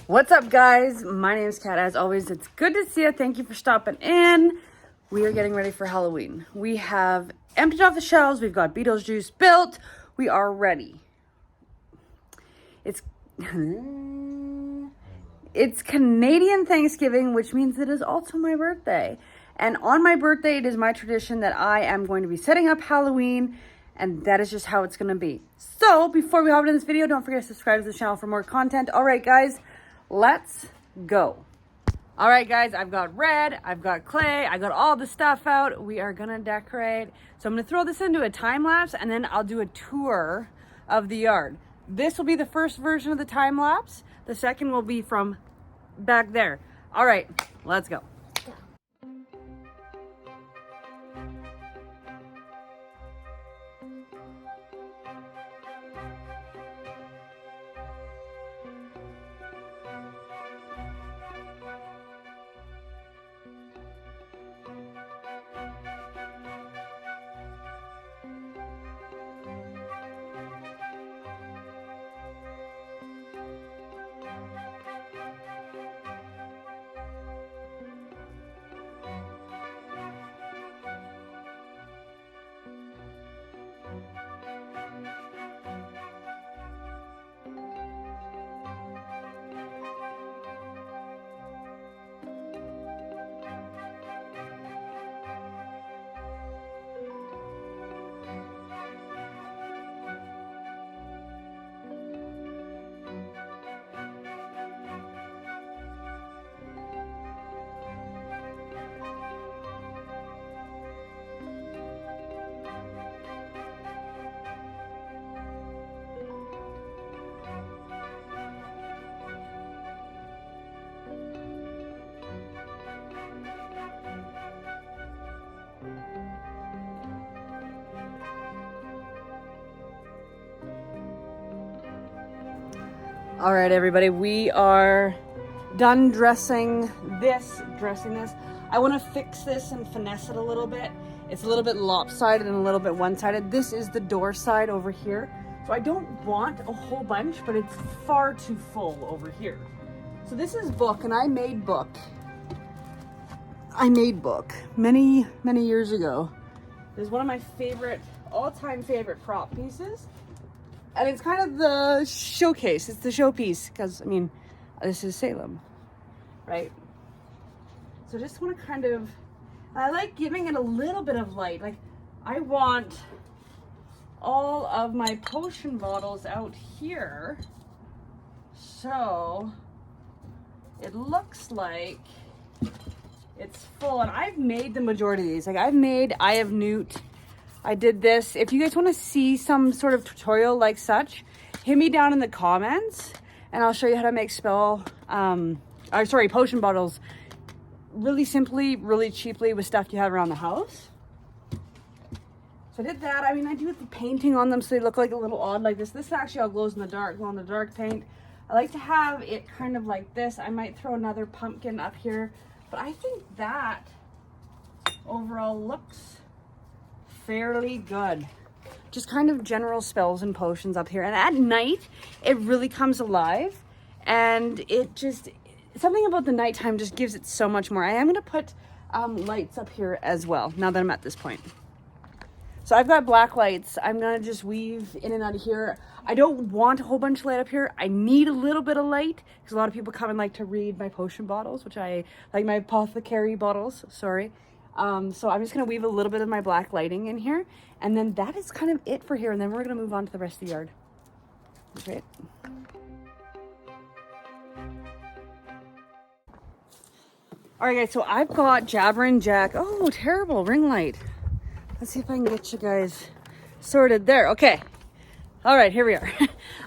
What's up, guys? My name is Kat. As always, it's good to see you. Thank you for stopping in. We are getting ready for Halloween. We have emptied off the shelves. We've got Beetlejuice built. We are ready. It's Canadian Thanksgiving, which means it is also my birthday. And on my birthday, it is my tradition that I am going to be setting up Halloween, and that is just how it's going to be. So before we hop into this video, don't forget to subscribe to the channel for more content. All right, guys, let's go. All right, guys, I've got red, I've got clay, I got all the stuff out. We are gonna decorate. So I'm gonna throw this into a time lapse, and then I'll do a tour of the yard. This will be the first version of the time lapse. The second will be from back there. All right, let's go. All right, everybody, we are done dressing this. I want to fix this and finesse it a little bit. It's a little bit lopsided and a little bit one-sided. This is the door side over here. So I don't want a whole bunch, but it's far too full over here. So this is book, and I made book many, many years ago. It's one of my favorite, all-time favorite prop pieces. And it's kind of the showcase. It's the showpiece because, I mean, this is Salem, right? So just want to kind of, I like giving it a little bit of light. Like, I want all of my potion bottles out here. So it looks like it's full. And I've made the majority of these. Like, I've made Eye of Newt. I did this. If you guys want to see some sort of tutorial like such, hit me down in the comments and I'll show you how to make potion bottles really simply, really cheaply with stuff you have around the house. So I did that. I mean, I do the painting on them so they look like a little odd like this. This actually all glows in the dark, glow in the dark paint. I like to have it kind of like this. I might throw another pumpkin up here, but I think that overall looks fairly good. Just kind of general spells and potions up here, and at night it really comes alive, and it just, something about the nighttime just gives it so much more. I am going to put lights up here as well now that I'm at this point. So I've got black lights. I'm going to just weave in and out of here. I don't want a whole bunch of light up here. I need a little bit of light because a lot of people come and like to read my potion bottles, which I like, my apothecary bottles, sorry. So I'm just going to weave a little bit of my black lighting in here, and then that is kind of it for here, and then we're going to move on to the rest of the yard. Okay. All right, guys, so I've got Jabberin' Jack. Oh, terrible ring light. Let's see if I can get you guys sorted there. Okay. All right, here we are.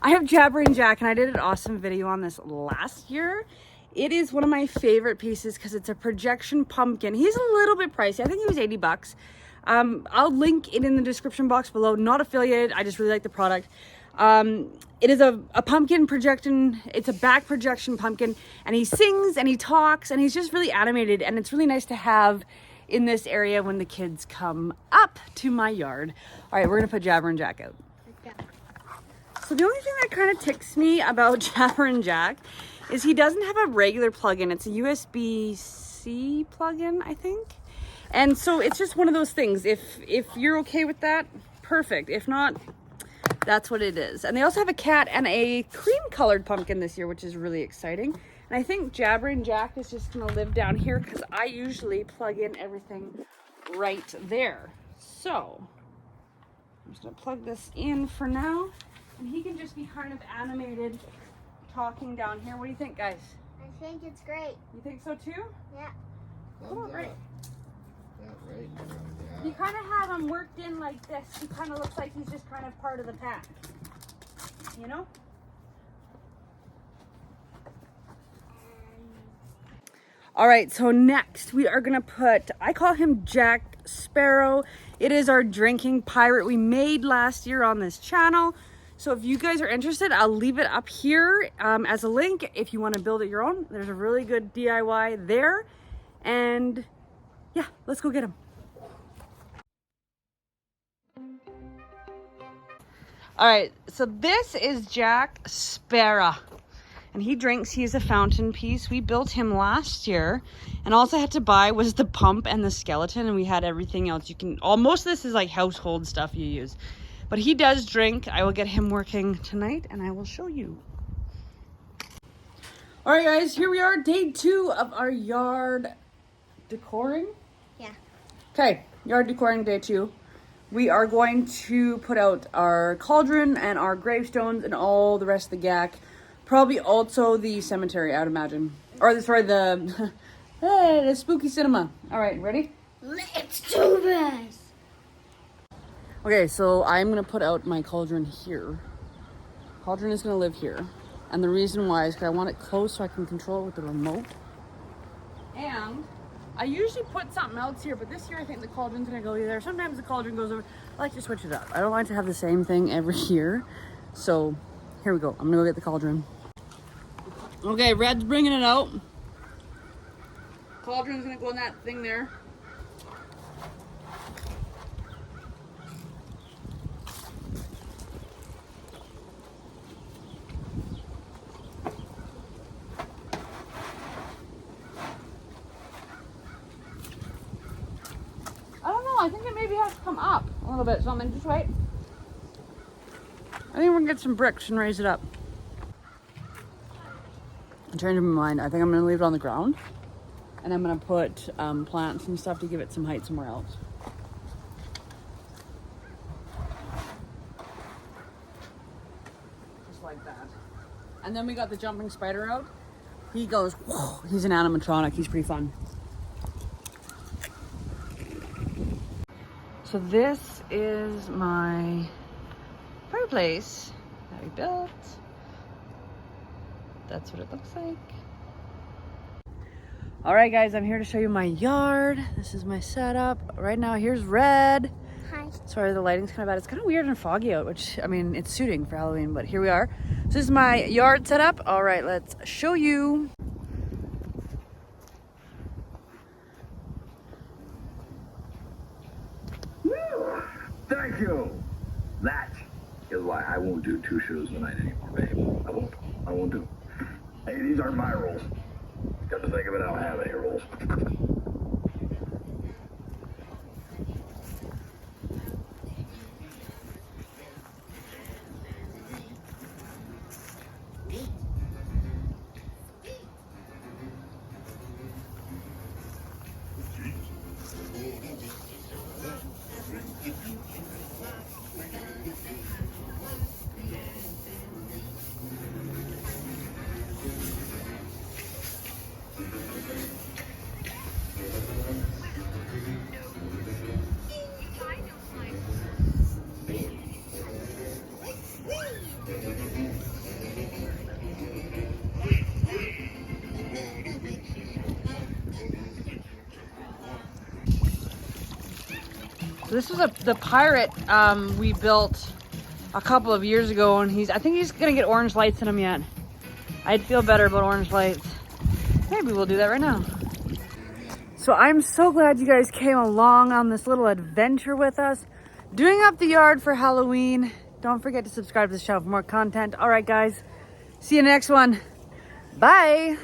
I have Jabberin' Jack, and I did an awesome video on this last year. It is one of my favorite pieces because it's a projection pumpkin. He's a little bit pricey. I think he was 80 bucks. I'll link it in the description box below. Not affiliated. I just really like the product. It is a pumpkin projection. It's a back projection pumpkin, and he sings and he talks and he's just really animated, and it's really nice to have in this area when the kids come up to my yard. All right, we're gonna put Jabberin' Jack out. So the only thing that kind of ticks me about Jabberin' Jack is he doesn't have a regular plug-in. It's a USB-C plug-in, I think. And so it's just one of those things. If you're okay with that, perfect. If not, that's what it is. And they also have a cat and a cream-colored pumpkin this year, which is really exciting. And I think Jabbering Jack is just gonna live down here because I usually plug in everything right there. So I'm just gonna plug this in for now, and he can just be kind of animated talking down here. What do you think, guys? I think it's great. You think so too? Yeah. Cool, great. Right. Yeah. You kind of have him worked in like this. He kind of looks like he's just kind of part of the pack, you know? All right, so next we are gonna put, I call him Jack Sparrow. It is our drinking pirate we made last year on this channel. So if you guys are interested, I'll leave it up here as a link if you want to build it your own. There's a really good DIY there. And yeah, let's go get him. All right, so this is Jack Sparrow. And he drinks, he's a fountain piece. We built him last year. And all I had to buy was the pump and the skeleton, and we had everything else. Most of this is like household stuff you use. But he does drink. I will get him working tonight and I will show you. All right, guys, here we are, day 2 of our yard decoring. Yeah. Okay, yard decoring day 2. We are going to put out our cauldron and our gravestones and all the rest of the gack. Probably also the cemetery, I would imagine. Or sorry, the spooky cinema. All right, ready? Let's do this. Okay, so I'm gonna put out my cauldron here. Cauldron is gonna live here. And the reason why is because I want it close so I can control it with the remote. And I usually put something else here, but this year I think the cauldron's gonna go there. Sometimes the cauldron goes over. I like to switch it up. I don't like to have the same thing every year. So here we go. I'm gonna go get the cauldron. Okay, Red's bringing it out. Cauldron's gonna go in that thing there. I think it maybe has to come up a little bit, something. Just wait. I think we're gonna get some bricks and raise it up. I'm changing my mind. I think I'm gonna leave it on the ground, and I'm gonna put plants and stuff to give it some height somewhere else. Just like that. And then we got the jumping spider out. He goes, whoa, he's an animatronic. He's pretty fun. So this is my fireplace that we built. That's what it looks like. All right, guys, I'm here to show you my yard. This is my setup. Right now, here's Red. Hi. Sorry, the lighting's kind of bad. It's kind of weird and foggy out, which, I mean, it's suiting for Halloween, but here we are. So this is my yard setup. All right, let's show you. Thank you. That is why I won't do 2 shows a night anymore, babe. I won't do. Hey, these aren't my rules. Got to think of it, I don't have any rules. So this was the pirate we built a couple of years ago, and I think he's gonna get orange lights in him yet. I'd feel better about orange lights. Maybe we'll do that right now. So I'm so glad you guys came along on this little adventure with us, doing up the yard for Halloween. Don't forget to subscribe to the channel for more content. All right, guys, see you next one. Bye.